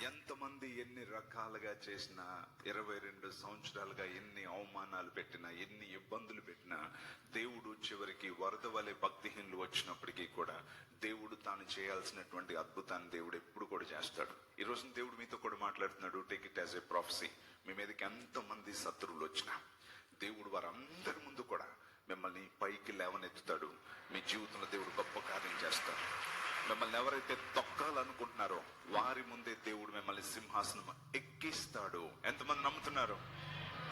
ఎంతమంది ఎన్ని రకాలుగా చేసినా, 22 సంవత్సరాలుగా ఎన్ని అవమానాలు పెట్టినా, ఎన్ని ఇబ్బందులు పెట్టినా, దేవుడు చివరికి వరద వలె భక్తిహీనులు వచ్చినప్పటికీ కూడా దేవుడు తాను చేయాల్సినటువంటి అద్భుతాన్ని దేవుడు ఎప్పుడు కూడా చేస్తాడు. ఈ రోజు దేవుడు మీతో కూడా మాట్లాడుతున్నాడు. Take it as a prophecy. మీ మీదకి ఎంతమంది శత్రువులు వచ్చినా దేవుడు వారందరి ముందు కూడా మిమ్మల్ని పైకి లేవనెత్తుతాడు. మీ జీవితంలో దేవుడు గొప్ప కార్యం చేస్తాడు. మిమ్మల్ని ఎవరైతే తొక్కాలనుకుంటున్నారో వారి ముందే దేవుడు మిమ్మల్ని సింహాసనం ఎక్కిస్తాడు. ఎంతమంది నమ్ముతున్నారు?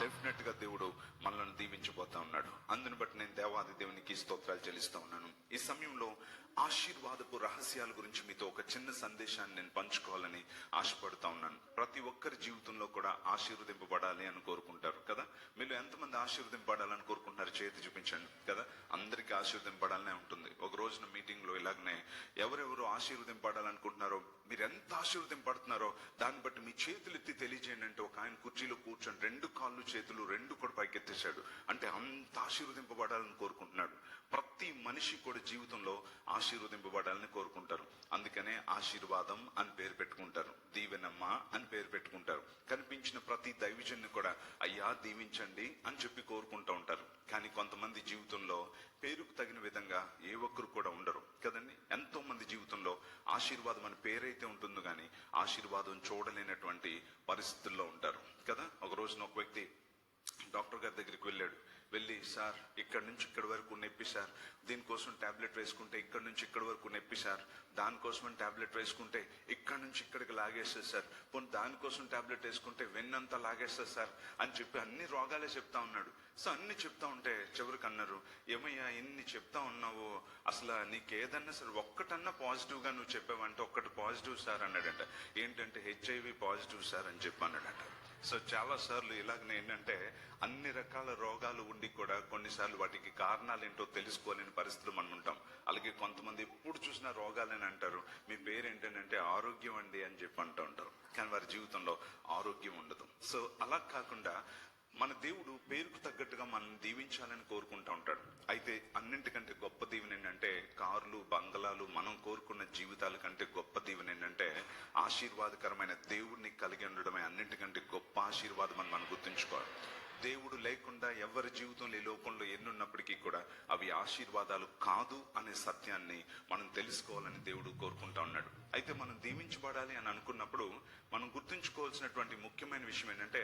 డెఫినెట్ గా దేవుడు మనల్ని దీవించబోతా ఉన్నాడు. అందుని బట్టి నేను దేవాది దేవునికి స్తోత్రాలు చెల్లిస్తా ఉన్నాను. ఈ సమయంలో ఆశీర్వాదపు రహస్యాల గురించి మీతో ఒక చిన్న సందేశాన్ని నేను పంచుకోవాలని ఆశపడుతా ఉన్నాను. ప్రతి ఒక్కరి జీవితంలో కూడా ఆశీర్వదింపబడాలి అని కోరుకుంటారు కదా. మీరు ఎంతమంది ఆశీర్వదింపబడాలని కోరుకుంటున్నారు? చేతి చూపించండి కదా. అందరికీ ఆశీర్వదింపబడాలనే ఉంటుంది. ఒక రోజున మీటింగ్ లో ఇలాగనే ఎవరెవరు ఆశీర్వదింపబడాలనుకుంటున్నారో, మీరు ఎంత ఆశీర్వదింపడుతున్నారో దాన్ని బట్టి మీ చేతులు ఎత్తి తెలియజేయండి అంటే ఒక ఆయన కుర్చీలో కూర్చొని 2 కాళ్ళు చేతులు 2 కూడా పైకెత్తేశాడు. అంటే అంత ఆశీర్వదింపబడాలని కోరుకుంటున్నాడు. ప్రతి మనిషి కూడా జీవితంలో ఆశీర్వదింపబడాలని కోరుకుంటారు. అందుకనే ఆశీర్వాదం అని పేరు పెట్టుకుంటారు, దీవెనమ్మ అని పేరు పెట్టుకుంటారు. కనిపించిన ప్రతి దైవజన్ని కూడా అయ్యా దీవించండి అని చెప్పి కోరుకుంటూ ఉంటారు. కానీ కొంతమంది జీవితంలో పేరుకు తగిన విధంగా ఏ ఒక్కరు కూడా ఉండరు కదండి. ఎంతో మంది జీవితంలో ఆశీర్వాదం అని పేరైతే ఉంటుందో గానీ ఆశీర్వాదం చూడలేనటువంటి పరిస్థితుల్లో ఉంటారు కదా. ఒక రోజున ఒక వ్యక్తి డాక్టర్ గారి దగ్గరికి వెళ్ళి సార్ ఇక్కడి నుంచి ఇక్కడి వరకు నొప్పి సార్, దీనికోసం టాబ్లెట్ వేసుకుంటే ఇక్కడి నుంచి ఇక్కడి వరకు నొప్పి సార్, దానికోసం టాబ్లెట్ వేసుకుంటే ఇక్కడి నుంచి ఇక్కడికి లాగేస్తుంది సార్, పోనీ దానికోసం టాబ్లెట్ వేసుకుంటే వెన్నంతా లాగేస్తుంది సార్ అని చెప్పి అన్ని రోగాలే చెప్తా ఉన్నాడు. సో అన్ని చెప్తా ఉంటే చివరికి అన్నారు, ఏమయ్యా ఇన్ని చెప్తా ఉన్నావు, అసలు నీకేదన్నా సరే ఒక్కటన్నా పాజిటివ్ గా నువ్వు చెప్పావంటే ఒక్కటి పాజిటివ్ సార్ అన్నాడంట. ఏంటంటే HIV పాజిటివ్ సార్ అని చెప్పి అన్నాడంట. సో చాలా సార్లు ఇలాగనే ఏంటంటే అన్ని రకాల రోగాలు ఉండి కూడా కొన్నిసార్లు వాటికి కారణాలు ఏంటో తెలుసుకోలేని పరిస్థితులు మనం ఉంటాం. అలాగే కొంతమంది ఎప్పుడు చూసినా రోగాలని అంటారు. మీ పేరేంటంటే ఆరోగ్యం అండి అని చెప్పి అంటూ ఉంటారు. కానీ వారి జీవితంలో ఆరోగ్యం ఉండదు. సో అలా కాకుండా మన దేవుడు పేరుకు తగ్గట్టుగా మనల్ని దీవించాలని కోరుకుంటా ఉంటాడు. అయితే అన్నింటికంటే గొప్ప దీవెన ఏంటంటే కార్లు, బంగళాలు, మనం కోరుకున్న జీవితాల కంటే గొప్ప దీవెన ఏంటంటే ఆశీర్వాదకరమైన దేవుడిని కలిగి ఉండడమే అన్నింటికంటే గొప్ప ఆశీర్వాదం అని మనం గుర్తుంచుకోవాలి. దేవుడు లేకుండా ఎవరి జీవితంలో ఈ లోకంలో ఎన్నున్నప్పటికీ కూడా అవి ఆశీర్వాదాలు కాదు అనే సత్యాన్ని మనం తెలుసుకోవాలని దేవుడు కోరుకుంటా ఉన్నాడు. అయితే మనం దీవించబడాలి అని అనుకున్నప్పుడు మనం గుర్తుంచుకోవాల్సినటువంటి ముఖ్యమైన విషయం ఏంటంటే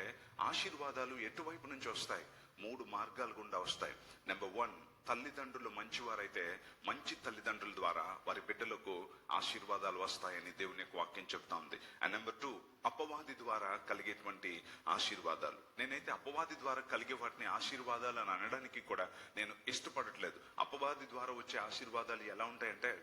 ఆశీర్వాదాలు ఎటువైపు నుంచి వస్తాయి? 3 మార్గాల గుండా వస్తాయి. నెంబర్ 1, తల్లిదండ్రులు మంచివారైతే మంచి తల్లిదండ్రుల ద్వారా వారి బిడ్డలకు ఆశీర్వాదాలు వస్తాయని దేవుని యొక్క వాక్యం చెప్తా ఉంది. అండ్ నెంబర్ 2, అపవాది ద్వారా కలిగేటువంటి ఆశీర్వాదాలు. నేనైతే అపవాది ద్వారా కలిగే వాటిని ఆశీర్వాదాలు అని అనడానికి కూడా నేను ఇష్టపడట్లేదు. అపవాది ద్వారా వచ్చే ఆశీర్వాదాలు ఎలా ఉంటాయంటే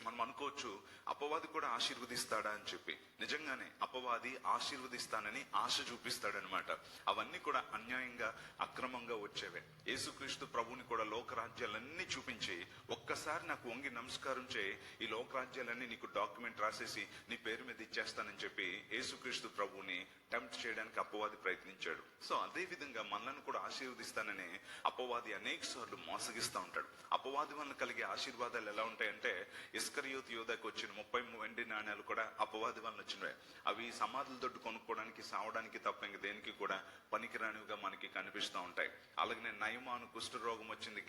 మనం అనుకోవచ్చు అపవాది కూడా ఆశీర్వదిస్తాడా అని చెప్పి. నిజంగానే అపవాది ఆశీర్వదిస్తానని ఆశ చూపిస్తాడనమాట. అవన్నీ కూడా అన్యాయంగా అక్రమంగా వచ్చేవే. యేసుక్రీస్తు ప్రభుని కూడా లోకరాజ్యాలన్నీ చూపించి ఒక్కసారి నాకు వంగి నమస్కారం చేయి, ఈ లోకరాజ్యాలన్నీ నీకు డాక్యుమెంట్ రాసేసి నీ పేరు మీద ఇచ్చేస్తానని చెప్పి యేసుక్రీస్తు ప్రభుని టెంప్ట్ చేయడానికి అపవాది ప్రయత్నించాడు. సో అదే విధంగా మనల్ని కూడా ఆశీర్వదిస్తానని అపవాది అనేక సార్లు మోసగిస్తూ ఉంటాడు. అపవాది వలన కలిగే ఆశీర్వాదాలు ఎలా ఉంటాయంటే ఇస్కరియోతు యోధాకు వచ్చిన 30 వెండి నాణ్యాలు కూడా అపవాది వలన వచ్చినవే. అవి సమాధుల దొడ్డు కొనుక్కోవడానికి, సావడానికి తప్ప ఇంక దేనికి కూడా పనికిరానివిగా మనకి కనిపిస్తూ ఉంటాయి. అలాగే నయమాను కుష్ఠరోగం వచ్చింది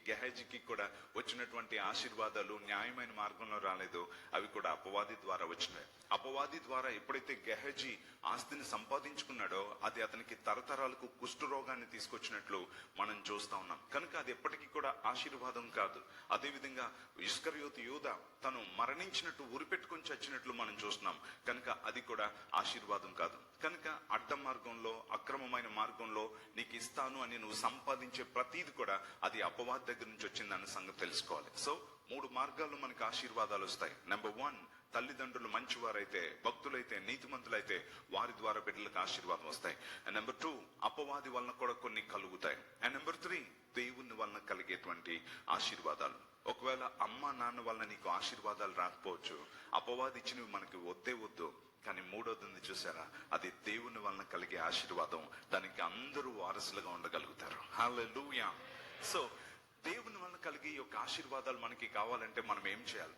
గెహాజీకి కూడా వచ్చినటువంటి ఆశీర్వాదాలు న్యాయమైన మార్గంలో రాలేదు. అవి కూడా అపవాది ద్వారా వచ్చినవే. అపవాది ద్వారా ఎప్పుడైతే గెహాజీ ఆస్తిని సంపాదించుకున్నాడో అది అతనికి తరతరాలకు కుష్ఠరోగాన్ని తీసుకొచ్చినట్లు మనం చూస్తా ఉన్నాం. కనుక అది ఎప్పటికీ కూడా ఆశీర్వాదం కాదు. అదేవిధంగా ఇస్కరియోతు యోధ తను మరణించినట్టు ఉరిపెట్టుకొని చచ్చినట్లు మనం చూస్తున్నాం. కనుక అది కూడా ఆశీర్వాదం కాదు. కనుక అడ్డ మార్గంలో, అక్రమమైన మార్గంలో నీకు ఇస్తాను అని నువ్వు సంపాదించే ప్రతీది కూడా అది అపవాది దగ్గర నుంచి వచ్చిందన్న సంగతి తెలుసుకోవాలి. సో 3 మార్గాల్లో మనకు ఆశీర్వాదాలు వస్తాయి. నెంబర్ 1, తల్లిదండ్రులు మంచివారైతే, భక్తులైతే, నీతిమంతులైతే వారి ద్వారా బిడ్డలకు ఆశీర్వాదం వస్తాయి. అండ్ నెంబర్ 2, అపవాది వలన కూడా కొన్ని కలుగుతాయి. అండ్ నెంబర్ 3, దేవుని వలన కలిగేటువంటి ఆశీర్వాదాలు. ఒకవేళ అమ్మ నాన్న వలన నీకు ఆశీర్వాదాలు రాకపోవచ్చు, అపవాది ఇచ్చినవి మనకి వద్దు. కానీ 3వది ఉంది చూసారా, అది దేవుని వలన కలిగే ఆశీర్వాదం. దానికి అందరూ వారసులుగా ఉండగలుగుతారు. హల్లెలూయా. సో దేవుని వలన కలిగే యొక్క ఆశీర్వాదాలు మనకి కావాలంటే మనం ఏం చేయాలి?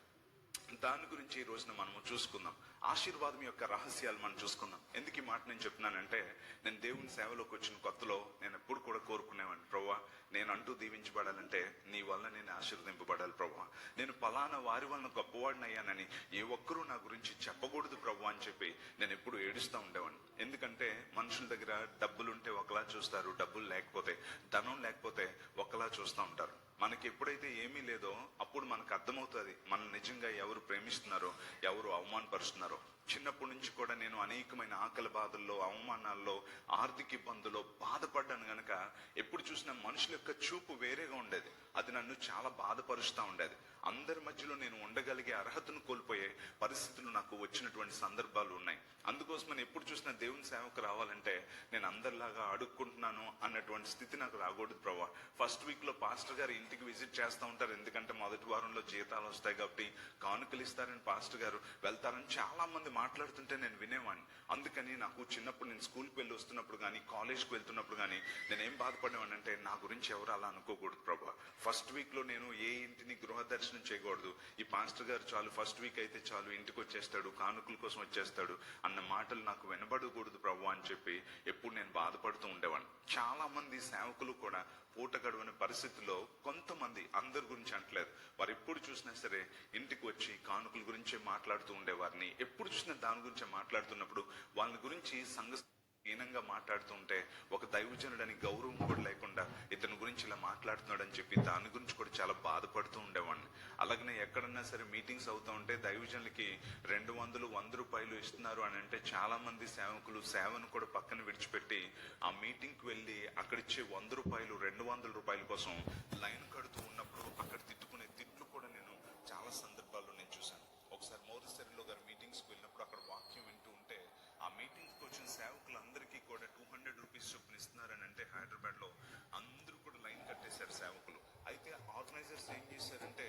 దాని గురించి ఈ రోజున మనము చూసుకుందాం. ఆశీర్వాదం యొక్క రహస్యాలు మనం చూసుకుందాం. ఎందుకు ఈ మాట నేను చెప్తున్నానంటే, నేను దేవుని సేవలోకి వచ్చిన కొత్తలో నేను ఎప్పుడు కూడా కోరుకునేవాడిని, ప్రభువా నేను అంటూ దీవించబడాలంటే నీ వల్ల నేను ఆశీర్వదింపబడాలి ప్రభువా, నేను పలానా వారి వలన గొప్పవాడిని అయ్యానని ఏ ఒక్కరూ నా గురించి చెప్పకూడదు ప్రభువా అని చెప్పి నేను ఎప్పుడు ఏడుస్తూ ఉండేవాడిని. ఎందుకంటే మనుషుల దగ్గర డబ్బులుంటే ఒకలా చూస్తారు, డబ్బులు లేకపోతే, ధనం లేకపోతే ఒకలా చూస్తూ ఉంటారు. మనకి ఎప్పుడైతే ఏమీ లేదో అప్పుడు మనకు అర్థమవుతుంది మనం నిజంగా ఎవరు ప్రేమిస్తున్నారో, ఎవరు అవమానపరుస్తున్నారో. చిన్నప్పటి నుంచి కూడా నేను అనేకమైన ఆకలి బాధల్లో, అవమానాల్లో, ఆర్థిక ఇబ్బందుల్లో బాధపడ్డాను గనక ఎప్పుడు చూసినా మనుషుల యొక్క చూపు వేరేగా ఉండేది. అది నన్ను చాలా బాధపరుస్తూ ఉండేది. అందరి మధ్యలో నేను ఉండగలిగే అర్హతను కోల్పోయే పరిస్థితులు నాకు వచ్చినటువంటి సందర్భాలు ఉన్నాయి. అందుకోసమని ఎప్పుడు చూసినా దేవుని సేవకు రావాలంటే నేను అందరిలాగా అడుక్కుంటున్నాను అన్నటువంటి స్థితి నాకు రాకూడదు ప్రభా. ఫస్ట్ వీక్ లో పాస్టర్ గారు ఇంటికి విజిట్ చేస్తూ ఉంటారు, ఎందుకంటే మొదటి వారంలో జీతాలు వస్తాయి కాబట్టి కానుకలు ఇస్తారని పాస్టర్ గారు వెళ్తారని చాలా మంది మాట్లాడుతుంటే నేను వినేవాడిని. అందుకని నాకు చిన్నప్పుడు నేను స్కూల్కి వెళ్ళి వస్తున్నప్పుడు కానీ, కాలేజ్కి వెళ్తున్నప్పుడు కానీ నేనేం బాధపడేవాడిని అంటే, నా గురించి ఎవరు అలా అనుకోకూడదు ప్రభా. ఫస్ట్ వీక్ లో నేను ఏ ఇంటిని గృహ దర్శనం చేయకూడదు, ఈ పాస్టర్ గారు చాలు ఫస్ట్ వీక్ అయితే చాలు ఇంటికి వచ్చేస్తాడు, కానుకల కోసం వచ్చేస్తాడు అన్న మాటలు నాకు వినబడకూడదు ప్రభు అని చెప్పి ఎప్పుడు నేను బాధపడుతూ ఉండేవాడిని. చాలా మంది సేవకులు కూడా పూట గడవని పరిస్థితుల్లో కొంతమంది, అందరి గురించి అంటలేదు, వారు ఎప్పుడు చూసినా సరే ఇంటికి వచ్చి కానుకల గురించే మాట్లాడుతూ ఉండేవారిని. ఎప్పుడు చూసినా దాని గురించే మాట్లాడుతున్నప్పుడు వాళ్ళ గురించి హీనంగా మాట్లాడుతూ ఉంటే, ఒక దైవజనుడని గౌరవం కూడా లేకుండా ఇతని గురించి ఇలా మాట్లాడుతున్నాడు అని చెప్పి దాని గురించి కూడా చాలా బాధపడుతూ ఉండేవాడిని. అలాగనే ఎక్కడన్నా సరే మీటింగ్స్ అవుతూ ఉంటే దైవజనులకి 200 రూపాయలు ఇస్తున్నారు అని అంటే చాలా మంది సేవకులు సేవను కూడా పక్కన విడిచిపెట్టి ఆ మీటింగ్ కి వెళ్ళి అక్కడిచ్చే 100 రూపాయలు 200 రూపాయల కోసం లైన్ కడుతూ ఉన్నప్పుడు అక్కడ తిట్టుకునే తిట్లు కూడా నేను చాలా సందర్భాల్లో నేను చూశాను. ఒకసారి మోరిసరిలో గారు మీటింగ్స్ కి వెళ్ళినప్పుడు అక్కడ వాక్యం వింటూ ఉంటే, ఆ మీటింగ్స్ కి వచ్చిన సేవకులందరికీ కూడా 200 రూపీస్ చొప్పున ఇస్తున్నారని అంటే హైదరాబాద్ లో అందరూ కూడా లైన్ కట్టేశారు సేవకులు. అయితే ఆర్గనైజర్స్ ఏం చేశారంటే,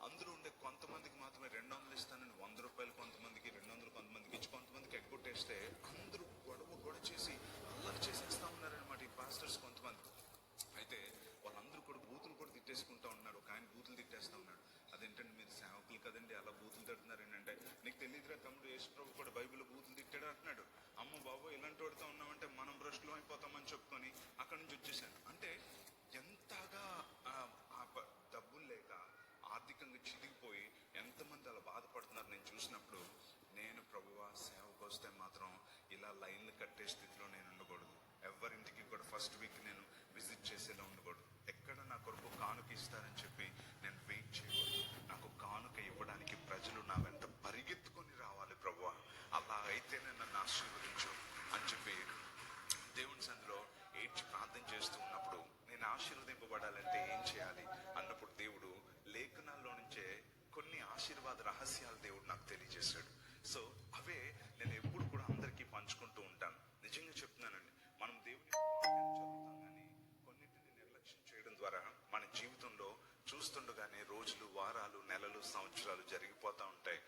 అందరూ ఉండే కొంతమందికి మాత్రమే 200 ఇస్తానని 100 రూపాయలు కొంతమందికి, 200 కొంతమందికి ఇచ్చి కొంతమందికి ఎగ్గొట్టేస్తే అందరూ గొడవ చేసి అల్లరి చేసేస్తా ఉన్నారనమాట ఈ పాస్టర్స్ కొంతమంది. అయితే వాళ్ళందరూ కూడా బూతులు కూడా తిట్టేసుకుంటా ఉన్నారు. ఒక ఆయన బూతులు తిట్టేస్తా ఉన్నాడు. అదేంటంటే మీరు సేవకులు కదండి అలా బూతులు తిడుతున్నారు ఏంటంటే, నీకు తెలియదురా తమ్ముడు, యేసు ప్రభు కూడా బైబిల్ బూతులు తిట్టాడు అంటున్నాడు. అమ్మ బాబు ఇలాంటి వాడుతూ ఉన్నామంటే మనం భ్రష్టులు అయిపోతామని చెప్పుకొని అక్కడి నుంచి వచ్చేసాను. అంటే ఎంతగా డబ్బులు లేక ఆర్థికంగా చిదిగిపోయి ఎంతమంది అలా బాధపడుతున్నారు నేను చూసినప్పుడు, నేను ప్రభువా సేవకు వస్తే మాత్రం ఇలా లైన్లు కట్టే స్థితిలో నేను ఉండకూడదు. ఎవరింటికి కూడా ఫస్ట్ వీక్ నేను విజిట్ చేసేలా ఉండకూడదు. ఎక్కడ నా కొరకు కానుక ఇస్తారని చెప్పి నేను వెయిట్ చేయకూడదు. నాకు కానుక ఇవ్వడానికి ప్రజలు నా వెంట పరిగెత్తుకొని రావాలి ప్రభువా, అలా అయితేనే నన్ను ఆశీర్వదించు అని చెప్పి దేవుని సందులో ఏడ్చి ప్రార్థన చేస్తూ ఉన్నప్పుడు, నేను ఆశీర్వదింపబడాలంటే ఏం చేయాలి అన్నప్పుడు దేవుడు లేఖనాల్లో నుంచే కొన్ని ఆశీర్వాద రహస్యాలు దేవుడు నాకు తెలియజేశాడు. సో అవే నేను ఎప్పుడు కూడా అందరికీ పంచుకుంటూ ఉంటాను. నిజంగా చెప్తున్నానండి, మనం దేవుని చదువుతాం కానీ కొన్నింటిని నిర్లక్ష్యం చేయడం ద్వారా మన జీవితంలో చూస్తుండగానే రోజులు, వారాలు, నెలలు, సంవత్సరాలు జరిగిపోతూ ఉంటాయి.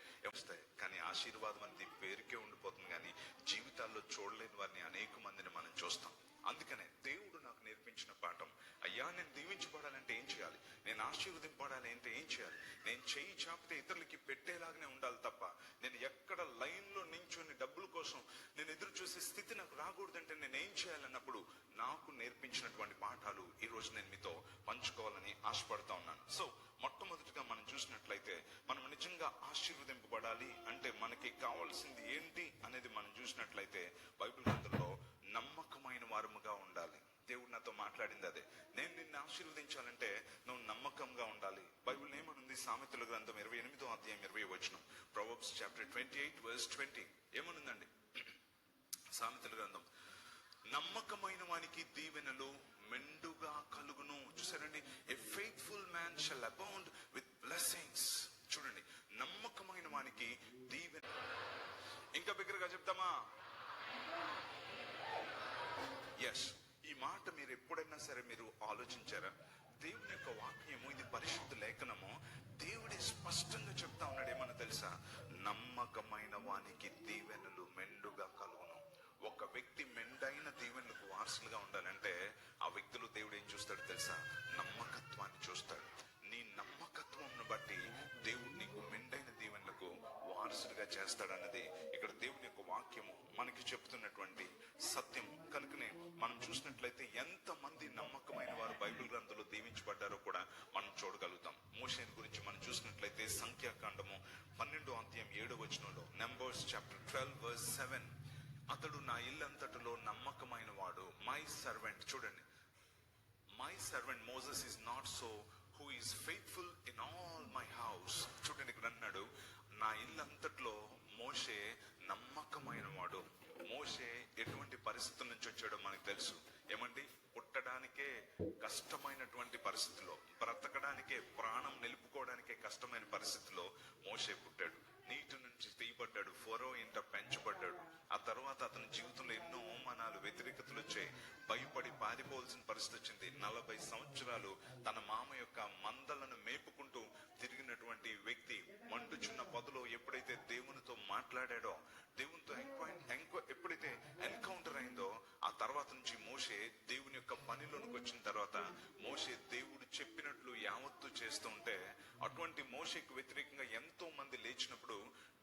కానీ ఆశీర్వాదం అనేది పేరుకే ఉండిపోతుంది, కానీ జీవితాల్లో చూడలేని వారిని అనేక మందిని మనం చూస్తాం. అందుకనే దేవుడు నాకు నేర్పించిన పాఠం, అయ్యా నేను దీవించబడాలంటే ఏం చేయాలి, నేను ఆశీర్వదింపబడాలి అంటే ఏం చేయాలి, నేను చేయి చాపితే ఇతరులకి పెట్టేలాగానే ఉండాలి తప్ప నేను ఎక్కడ లైన్ లో నించొని డబ్బుల కోసం నేను ఎదురు చూసే స్థితి నాకు రాకూడదంటే నేను ఏం చేయాలన్నప్పుడు నాకు నేర్పించినటువంటి పాఠాలు ఈ రోజు నేను మీతో పంచుకోవాలని ఆశపడతా ఉన్నాను. సో మొట్టమొదటిగా మనం చూసినట్లయితే, మనం నిజంగా ఆశీర్వదింపబడాలి అంటే మనకి కావాల్సింది ఏంటి అనేది మనం చూసినట్లయితే, బైబిల్ గ్రంథంలో నమ్మకమైన వారముగా ఉండాలి. దేవుడు నాతో మాట్లాడింది అదే. నేను నిన్ను ఆశీర్వదించాలంటే నువ్వు నమ్మకంగా ఉండాలి. బైబిల్ ఏమనుంది? సామెతల గ్రంథం 28వ అధ్యాయం 20వ వచనం, ప్రొవర్బ్స్ చాప్టర్ 28 వర్స్ 20 ఏమనుందండి? సామెతల గ్రంథం, నమ్మకమైన వానికి దీవెనలు మెండుగా కలుగును. చూసారండి, a faithful man shall abound with blessings. చూడండి, నమ్మకమైన వానికి దీవెన. ఇంకా బిగ్గరగా చెప్తామా? ఎస్, ఈ మాట మీరు ఎప్పుడైనా సరే మీరు ఆలోచించారా? దేవుని యొక్క వాక్యము, ఇది పరిశుద్ధ లేఖనము, దేవుడే స్పష్టంగా చెప్తా ఉన్నాడు. ఏమన్నా తెలుసా? నమ్మకమైన వానికి దీవెనలు మెండుగా కలుగును. ఒక వ్యక్తి మెండైన దీవెనలకు వారసులుగా ఉండాలంటే ఆ వ్యక్తులు దేవుడు ఏం చూస్తాడు తెలుసా? నమ్మకత్వాన్ని చూస్తాడు. నీ నమ్మకత్వం బట్టి దేవుడు నీకు మెండైన దీవెన చేస్తాడన్నది ఇక్కడ దేవుని యొక్క వాక్యము మనకి చెప్తున్నటువంటి సత్యం. కనుకనే మనం చూసినట్లయితే ఎంతమంది నమ్మకమైన వారు బైబిల్ గ్రంథంలో దీవించబడ్డారో కూడా మనం చూడగలుగుతాం. మోషేని గురించి మనం చూసినట్లయితే సంఖ్యాకాండము 12వ అధ్యాయం 7వ వచనంలో, నంబర్స్ చాప్టర్ 12:7, అతడు నా ఇల్లంతటిలో నమ్మకమైన వాడు, మై సర్వెంట్. చూడండి, my servant Moses is not so, who is faithful in all my house. చూడండి, ఇక్కడ అన్నాడు నా ఇల్లంతట్లో మోషే నమ్మకమైన వాడు. మోషే ఎటువంటి పరిస్థితుల నుంచి వచ్చాడో మనకు తెలుసు. ఏమండి, పుట్టడానికే కష్టమైనటువంటి పరిస్థితిలో, బ్రతకడానికే, ప్రాణం నిలుపుకోవడానికే కష్టమైన పరిస్థితిలో మోషే పుట్టాడు. నీటి నుంచి తీయబడ్డాడు, ఫరో ఇంట పెంచబడ్డాడు. ఆ తర్వాత అతని జీవితంలో ఎన్నో అవమానాలు, వ్యతిరేకతలు వచ్చాయి. భయపడి పారిపోవాల్సిన పరిస్థితి వచ్చింది. 40 సంవత్సరాలు తన మామ యొక్క మందలను మేపుకుంటూ తిరిగినటువంటి వ్యక్తి మండుచున్న పొదలో ఎప్పుడైతే దేవునితో మాట్లాడాడో, దేవునితో ఎప్పుడైతే ఎన్కౌంటర్ అయిందో, ఆ తర్వాత నుంచి మోషే దేవుని యొక్క పనిలోనికి వచ్చిన తర్వాత మోషే దేవుడు చెప్పినట్లు యావత్తు చేస్తూ ఉంటే, అటువంటి మోషేకు వ్యతిరేకంగా ఎంతో మంది లేచినప్పుడు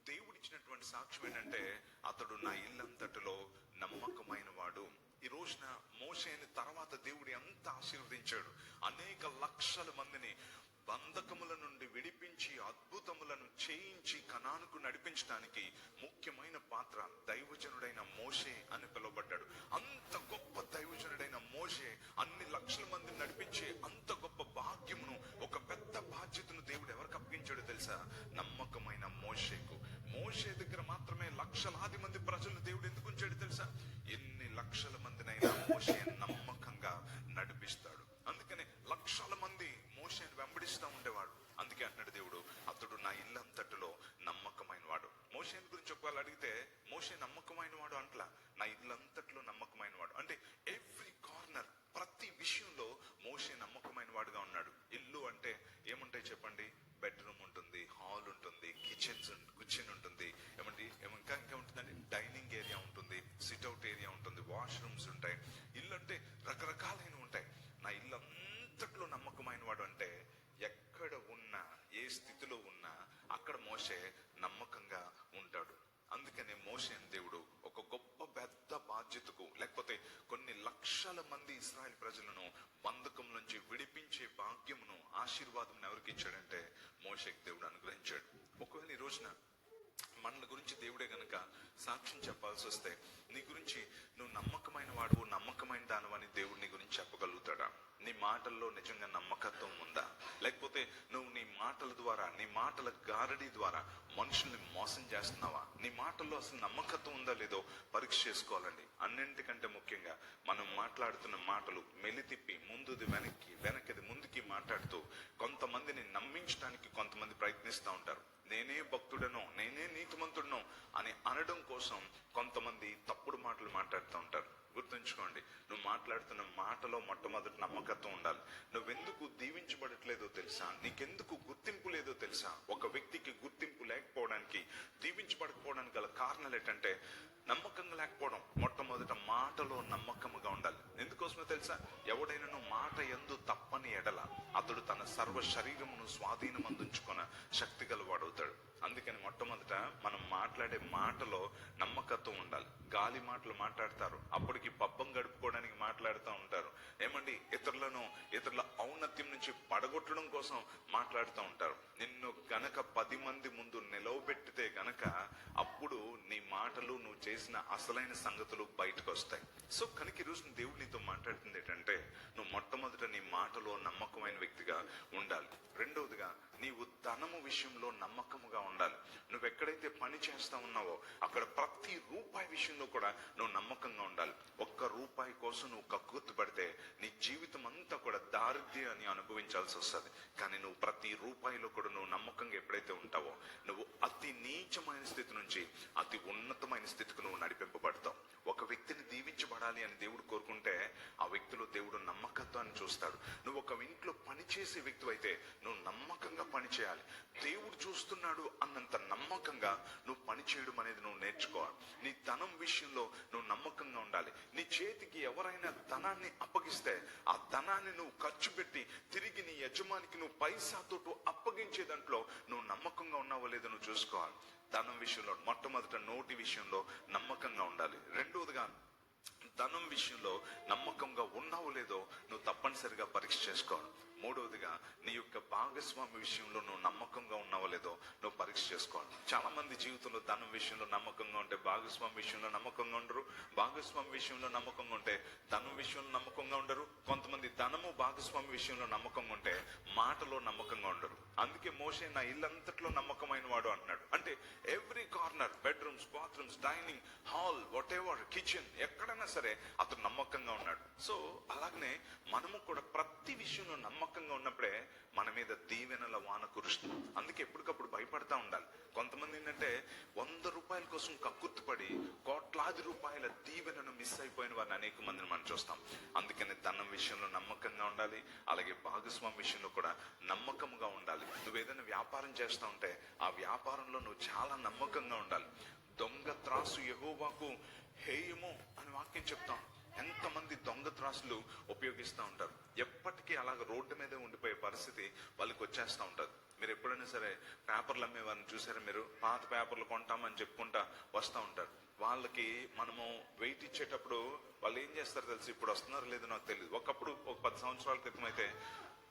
దేవుడు ఇచ్చినటువంటి సాక్ష్యం ఏంటంటే, అతడు నా ఇల్లంతటిలో నమ్మకమైన వాడు. ఈ రోజున మోషేని తర్వాత దేవుడు ఎంత ఆశీర్వదించాడు. అనేక లక్షల మందిని బంధకముల నుండి విడిపించి అద్భుతములను చేయించి కనానుకు నడిపించడానికి ముఖ్యమైన పాత్ర దైవజనుడైన మోషే అని పిలువబడ్డాడు. అంత గొప్ప దైవజనుడైన మోషే అన్ని లక్షల మందిని నడిపించే అంత గొప్ప భాగ్యమును, ఒక పెద్ద బాధ్యతను దేవుడు ఎవరికి అప్పగించాడో తెలుసా? నమ్మకమైన మోషేకు. మోషే దగ్గర మాత్రమే లక్షలాది మంది ప్రజలను దేవుడు ఎందుకు ఉంచాడు తెలుసా? ఎన్ని లక్షల మందినైనా మోషే నమ్మకంగా నడిపిస్తాడు. అందుకనే లక్షల మంది మోషేని వెంబడిస్తూ ఉండేవాడు. అందుకే అంటున్నాడు దేవుడు, అతడు నా ఇల్లంతటిలో నమ్మకమైన వాడు. మోషేని గురించి ఒకవేళ అడిగితే మోషే నమ్మకమైన వాడు అంట్లా, నా ఇల్లంతటిలో నమ్మకమైన వాడు. అంటే ఎవ్రీ కార్నర్, ప్రతి విషయంలో మోషే నమ్మకమైన వాడుగా ఉన్నాడు. ఇల్లు అంటే ఏముంటాయి చెప్పండి? బెడ్రూమ్ ఉంటుంది, హాల్ ఉంటుంది, కిచెన్ ఉంటుంది, ఇంకా ఉంటుందండి, డైనింగ్ ఏరియా ఉంటుంది, సిట్అవుట్ ఏరియా ఉంటుంది, వాష్రూమ్స్ ఉంటాయి. ఇల్లు అంటే రకరకాలైన ఉంటాయి. నా ఇల్లు అంతట్లో నమ్మకమైన వాడు అంటే ఎక్కడ ఉన్నా, ఏ స్థితిలో ఉన్నా అక్కడ మోషే నమ్మకంగా ఉంటాడు. అందుకనే మోషేని దేవుడు ఒక గొప్ప పెద్ద బాధ్యతకు, లేకపోతే కొన్ని లక్షల మంది ఇశ్రాయేల్ ప్రజలను బంధకం నుంచి విడిపించే భాగ్యమును, ఆశీర్వాదం ఎవరికి ఇచ్చాడంటే మోషేకి దేవుడు అనుగ్రహించాడు. ఒకవేళ ఈ రోజున మన గురించి దేవుడే గనక సాక్ష్యం చెప్పాల్సి వస్తే, నీ గురించి నువ్వు నమ్మకమైన వాడు, నమ్మకమైన దానివని దేవుడు నీ గురించి చెప్పగలుగుతాడా? నీ మాటల్లో నిజంగా నమ్మకత్వం ఉందా? లేకపోతే నువ్వు నీ మాటల ద్వారా, నీ మాటల గారడీ ద్వారా మనుషుల్ని మోసం చేస్తున్నావా? నీ మాటల్లో అసలు నమ్మకత్వం ఉందా లేదో పరీక్ష చేసుకోవాలండి. అన్నింటికంటే ముఖ్యంగా మనం మాట్లాడుతున్న మాటలు మెలితిప్పి ముందుది వెనక్కి, వెనక్కిది ముందుకి మాట్లాడుతూ కొంతమందిని నమ్మించడానికి కొంతమంది ప్రయత్నిస్తూ ఉంటారు. నేనే భక్తుడనో, నేనే నీతిమంతుడనో అని అనడం కోసం కొంతమంది తప్పుడు మాటలు మాట్లాడుతూ ఉంటారు. గుర్తుంచుకోండి, నువ్వు మాట్లాడుతున్న మాటలో మొట్టమొదటి నమ్మకత్వం ఉండాలి. నువ్వెందుకు దీవించబడట్లేదో తెలుసా? నీకెందుకు గుర్తింపు లేదో తెలుసా? ఒక వ్యక్తికి గుర్తింపు లేకపోవడానికి, దీవించబడకపోవడానికి గల కారణాలు ఏంటంటే నమ్మకంగా లేకపోవడం. మొట్టమొదట మాటలో నమ్మకముగా ఉండాలి. ఎందుకోసమో తెలుసా? ఎవడైనా మాట యందు తప్పని ఎడల అతడు తన సర్వ శరీరమును స్వాధీనమందుంచుకున్న శక్తి గలవాడవుతాడు. అందుకని మొట్టమొదట మనం మాట్లాడే మాటలో నమ్మకత్వం ఉండాలి. గాలి మాటలు మాట్లాడతారు, అప్పటికి పబ్బం గడుపుకోవడానికి మాట్లాడుతూ ఉంటారు. ఏమండి, ఇతరుల ఔన్నత్యం నుంచి పడగొట్టడం కోసం మాట్లాడుతూ ఉంటారు. నిన్ను గనక 10 మంది ముందు నిలవబెట్టితే గనక అప్పుడు నీ మాటలు, నువ్వు చేసిన అసలైన సంగతులు బయటకు వస్తాయి. సో కనుక ఈరోజు దేవుడు నీతో మాట్లాడుతుంది ఏంటంటే, నువ్వు మొట్టమొదట నీ మాటలో నమ్మకమైన వ్యక్తిగా ఉండాలి. రెండవదిగా, నీవు ధనము విషయంలో నమ్మకముగా ఉండాలి. నువ్వు ఎక్కడైతే పని చేస్తా ఉన్నావో అక్కడ ప్రతి రూపాయి విషయంలో కూడా నువ్వు నమ్మకంగా ఉండాలి. ఒక్క రూపాయి కోసం నువ్వు కక్కుర్తి పడితే నీ జీవితం అంతా కూడా దారిద్ర్యాన్ని అనుభవించాల్సి వస్తుంది. కానీ నువ్వు ప్రతి రూపాయిలో కూడా నువ్వు నమ్మకంగా ఎప్పుడైతే ఉంటావో, నువ్వు అతి నీచమైన స్థితి నుంచి అతి ఉన్నతమైన స్థితికి నువ్వు నడిపింపబడతావు. ఒక వ్యక్తిని దీవించబడాలి అని దేవుడు కోరుకుంటే ఆ వ్యక్తిలో దేవుడు నమ్మకత్వాన్ని చూస్తాడు. నువ్వు ఒక ఇంట్లో పనిచేసే వ్యక్తి అయితే నువ్వు నమ్మకంగా పని చేయాలి. దేవుడు చూస్తున్నాడు అన్నంత నమ్మకంగా నువ్వు పని చేయడం అనేది నువ్వు నేర్చుకోవాలి. నీ నీ ధనం విషయంలో నువ్వు నమ్మకంగా ఉండాలి. నీ చేతికి ఎవరైనా ధనాన్ని అప్పగిస్తే ఆ ధనాన్ని నువ్వు ఖర్చు పెట్టి తిరిగి నీ యజమానికి నువ్వు పైసాతో అప్పగించే దాంట్లో నువ్వు నమ్మకంగా ఉన్నావో లేదో నువ్వు చూసుకోవాలి. ధనం విషయంలో మొట్టమొదట నోటి విషయంలో నమ్మకంగా ఉండాలి. రెండవదిగా ధనం విషయంలో నమ్మకంగా ఉన్నావో లేదో నువ్వు తప్పనిసరిగా పరీక్ష చేసుకోవాలి. మూడవదిగా నీ యొక్క భాగస్వామి విషయంలో నువ్వు నమ్మకంగా ఉన్నావో లేదో నువ్వు పరీక్ష చేసుకోవాలి. చాలా మంది జీవితంలో ధనం విషయంలో నమ్మకంగా ఉంటే భాగస్వామి విషయంలో నమ్మకంగా ఉండరు, భాగస్వామి విషయంలో నమ్మకంగా ఉంటే ధనం విషయంలో నమ్మకంగా ఉండరు. కొంతమంది ధనము భాగస్వామి విషయంలో నమ్మకంగా ఉంటే మాటలో నమ్మకంగా ఉండరు. అందుకే మోషే నా ఇల్లంతట్లో నమ్మకమైన వాడు అంటున్నాడు. అంటే every corner, bedrooms, bathrooms, dining hall, what ever, kitchen, ఎక్కడైనా సరే అతను నమ్మకంగా ఉన్నాడు. సో అలాగనే మనము కూడా ప్రతి విషయంలో నమ్మకంగా ఉన్నప్పుడే మన మీద దీవెనల వాన కురుస్తుంది. అందుకే ఎప్పటికప్పుడు భయపడతా ఉండాలి. కొంతమంది ఏంటంటే 100 రూపాయల కోసం కక్కుర్తిపడి కోట్లాది రూపాయల దీవెనను మిస్ అయిపోయిన వారిని అనేక మందిని మనం చూస్తాం. అందుకని ధనం విషయంలో నమ్మకంగా ఉండాలి, అలాగే భాగస్వామి విషయంలో కూడా నమ్మకంగా ఉండాలి. నువ్వు ఏదైనా వ్యాపారం చేస్తా ఉంటే ఆ వ్యాపారంలో నువ్వు చాలా నమ్మకంగా ఉండాలి. దొంగ త్రాసు యెహోవాకు హేయము అని వాక్యం చెప్తాం. ఎంతమంది దొంగ త్రాసులు ఉపయోగిస్తూ ఉంటారు. ఎప్పటికీ అలాగ రోడ్డు మీదే ఉండిపోయే పరిస్థితి వాళ్ళకి వచ్చేస్తూ ఉంటారు. మీరు ఎప్పుడైనా సరే పేపర్లు అమ్మే వారిని చూసారా? మీరు పాత పేపర్లు కొంటామని చెప్పుకుంటా వస్తూ ఉంటారు. వాళ్ళకి మనము వెయిట్ ఇచ్చేటప్పుడు వాళ్ళు ఏం చేస్తారు తెలుసు? ఇప్పుడు వస్తున్నారో లేదో నాకు తెలియదు. ఒకప్పుడు ఒక 10 సంవత్సరాల క్రితం అయితే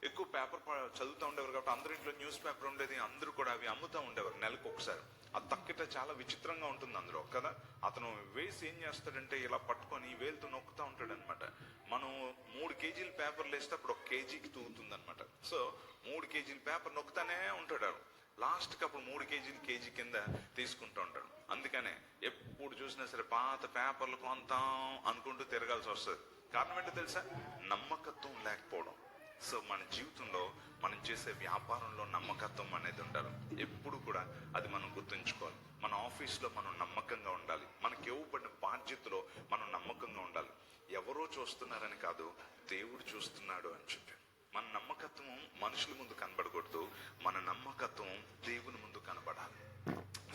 ఎక్కువ పేపర్ చదువుతూ ఉండేవారు కాబట్టి అందరి ఇంట్లో న్యూస్ పేపర్ ఉండేది. అందరూ కూడా అవి అమ్ముతూ ఉండేవారు నెలకు ఒకసారి. ఆ తక్కిట చాలా విచిత్రంగా ఉంటుంది అందులో కదా. అతను వేసి ఏం చేస్తాడంటే ఇలా పట్టుకొని వేలుతో నొక్కుతూ ఉంటాడు అనమాట. మనం 3 కేజీల పేపర్లు వేస్తే అప్పుడు 1 కేజీకి తూగుతుంది అనమాట. సో 3 కేజీల పేపర్ నొక్కుతానే ఉంటాడు. లాస్ట్ కి అప్పుడు 3 కేజీలు కేజీ కింద తీసుకుంటూ ఉంటాడు. అందుకనే ఎప్పుడు చూసినా సరే పాత పేపర్లు కొంతాం అనుకుంటూ తిరగాల్సి వస్తుంది. కారణం ఏంటో తెలుసా? నమ్మకత్వం లేకపోవడం. సో మన జీవితంలో మనం చేసే వ్యాపారంలో నమ్మకత్వం అనేది ఉండాలి. ఎప్పుడు కూడా అది మనం గుర్తుంచుకోవాలి. మన ఆఫీస్లో మనం నమ్మకంగా ఉండాలి. మనకి ఇవ్వబడిన బాధ్యతలో మనం నమ్మకంగా ఉండాలి. ఎవరో చూస్తున్నారని కాదు, దేవుడు చూస్తున్నాడు అని చెప్పి మన నమ్మకత్వం మనుషుల ముందు కనబడకూడదు, మన నమ్మకత్వం దేవుని ముందు కనబడాలి.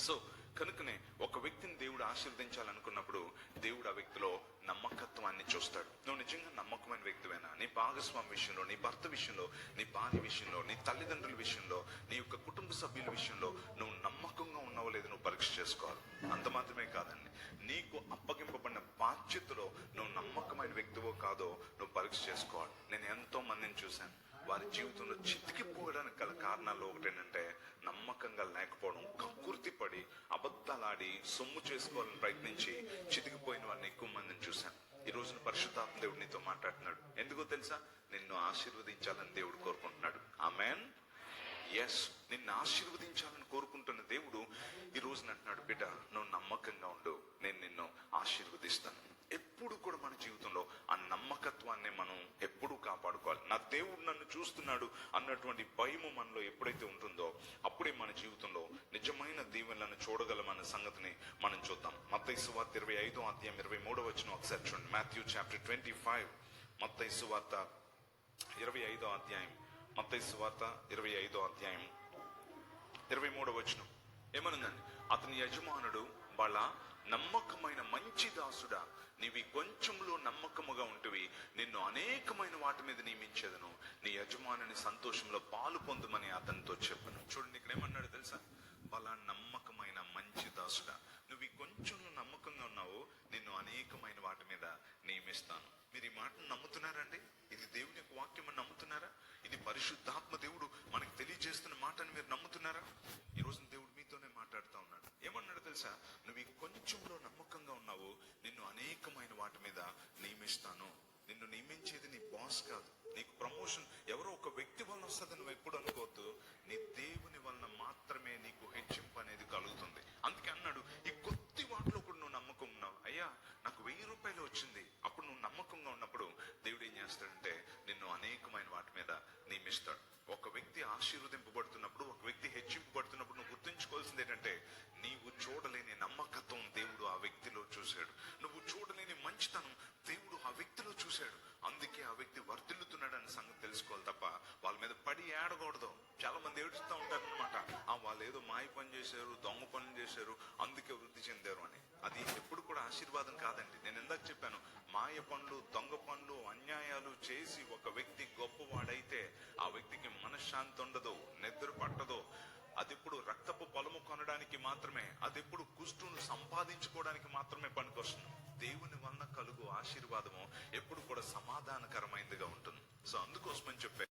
సో కనుకనే ఒక వ్యక్తిని దేవుడు ఆశీర్వదించాలనుకున్నప్పుడు దేవుడు ఆ వ్యక్తిలో నమ్మకత్వాన్ని చూస్తాడు. నువ్వు నిజంగా నమ్మకమైన వ్యక్తివేనా? నీ భాగస్వామి విషయంలో, నీ భర్త విషయంలో, నీ భార్య విషయంలో, నీ తల్లిదండ్రుల విషయంలో, నీ యొక్క కుటుంబ సభ్యుల విషయంలో నువ్వు నమ్మకంగా ఉన్నావో లేదో నువ్వు పరీక్ష చేసుకోవాలి. అంత మాత్రమే కాదండి, నీకు అప్పగింపబడిన బాధ్యతలో నువ్వు నమ్మకమైన వ్యక్తివో కాదో నువ్వు పరీక్ష చేసుకోవాలి. నేను ఎంతో మందిని చూశాను, వారి జీవితంలో చితికిపోవడానికి గల కారణాలు ఒకటేంటంటే నమ్మకంగా లేకపోవడం. కక్కుర్తి పడి అబద్ధాలాడి సొమ్ము చేసుకోవాలని ప్రయత్నించి చితికిపోయిన వారిని ఎక్కువ మందిని చూశాను. ఈ రోజున పరిశుద్ధాత్మ దేవుడు నీతో మాట్లాడుతున్నాడు. ఎందుకో తెలుసా? నిన్ను ఆశీర్వదించాలని దేవుడు కోరుకుంటున్నాడు. ఆమేన్. ఎస్, నిన్ను ఆశీర్వదించాలని కోరుకుంటున్న దేవుడు ఈ రోజున అంటున్నాడు, బిడ్డ నువ్వు నమ్మకంగా ఉండు, నేను నిన్ను ఆశీర్వదిస్తాను. ఎప్పుడు కూడా మన జీవితంలో ఆ నమ్మకత్వాన్ని మనం ఎప్పుడూ కాపాడుకోవాలి. నా దేవుడు నన్ను చూస్తున్నాడు అన్నటువంటి భయము మనలో ఎప్పుడైతే ఉంటుందో అప్పుడే మన జీవితంలో నిజమైన దీవెనలను చూడగలమన్న సంగతిని మనం చూద్దాం. మత్తయి సువార్త 25వ అధ్యాయం 23వ వచనం ఒకసారి చూడండి. మాథ్యూ చాప్టర్ 25, మత్తయి సువార్త 25వ అధ్యాయం, మత్తయి సువార్త 25వ అధ్యాయం 23వ వచనం ఏమనుందండి? అతని యజమానుడు వాళ్ళ నమ్మకమైన మంచి దాసుడా, నీవి కొంచెంలో నమ్మకముగా ఉంటివి, నిన్ను అనేకమైన వాటి మీద నియమించేదను, నీ యజమానుని సంతోషంలో పాలు పొందుమని అతనితో చెప్పను. చూడండి ఇక్కడ ఏమన్నాడు తెలుసా? వాళ్ళ నమ్మకమైన మంచి దాసుడా, నువ్వు కొంచెంలో నమ్మకంగా ఉన్నావు, నిన్ను అనేకమైన వాటి మీద నియమిస్తాను. మీరు ఈ మాటను నమ్ముతున్నారండి? ఇది దేవుని యొక్క వాక్యం అని నమ్ముతున్నారా? ఇది పరిశుద్ధాత్మ దేవుడు మనకు తెలియజేస్తున్న మాటని మీరు నమ్ముతున్నారా? ఈ రోజు దేవుడు మీతోనే మాట్లాడుతూ ఉన్నాడు. ఏమన్నాడు తెలుసా? నువ్వు కొంచెంలో నమ్మకంగా ఉన్నావు, నిన్ను అనేకమైన వాటి మీద నియమిస్తాను. నిన్ను నియమించేది నీ బాస్ కాదు, నీకు ప్రమోషన్ ఎవరో ఒక వ్యక్తి వల్ల వస్తుంది నువ్వు ఎప్పుడు అనుకోవద్దు. నీ దేవుని వలన మాత్రమే నీకు హెచ్చింపు అనేది కలుగుతుంది. అందుకే అన్నాడు, ఈ కొద్ది వాటిలో కూడా నువ్వు నమ్మకం ఉన్నావు. అయ్యా నాకు 1000 రూపాయలు వచ్చింది, అప్పుడు నువ్వు నమ్మకంగా ఉన్నప్పుడు దేవుడు ఏం చేస్తాడంటే నిన్ను అనేకమైన వాటి మీద నియమిస్తాడు. ఒక వ్యక్తి ఆశీర్వదింపబడుతున్నప్పుడు, ఒక వ్యక్తి హెచ్చింపబడుతున్నప్పుడు నువ్వు గుర్తుంచుకోవాల్సింది ఏంటంటే నీవు చూడలేని నమ్మకత్వం దేవుడు ఆ వ్యక్తిలో చూశాడు. నువ్వు చూడలేని మంచితనం దేవుడు ఆ వ్యక్తిలో చూశాడు. అందుకే ఆ వ్యక్తి వర్ధిల్లుతున్నాడు అనే సంగతి తెలుసుకోవాలి తప్ప వాళ్ళ మీద పడి ఏడకూడదు. చాలా మంది ఏడుస్తూ ఉంటారు అనమాట, వాళ్ళు ఏదో మాయ పని చేశారు, దొంగ పనులు చేశారు, అందుకే వృద్ధి చెందారు అని. అది ఎప్పుడు ఆశీర్వాదం కాదండి. నేను ఇందాక చెప్పాను, మాయ పనులు, దొంగ పనులు, అన్యాయాలు చేసి ఒక వ్యక్తి గొప్పవాడైతే ఆ వ్యక్తికి మనశ్శాంతి ఉండదు, నిద్ర పట్టదు. అదెప్పుడు రక్తపు పొలము కొనడానికి మాత్రమే, అదెప్పుడు కుష్టును సంపాదించుకోవడానికి మాత్రమే పనికొస్తుంది. దేవుని వలన కలుగు ఆశీర్వాదము ఎప్పుడు కూడా సమాధానకరమైంది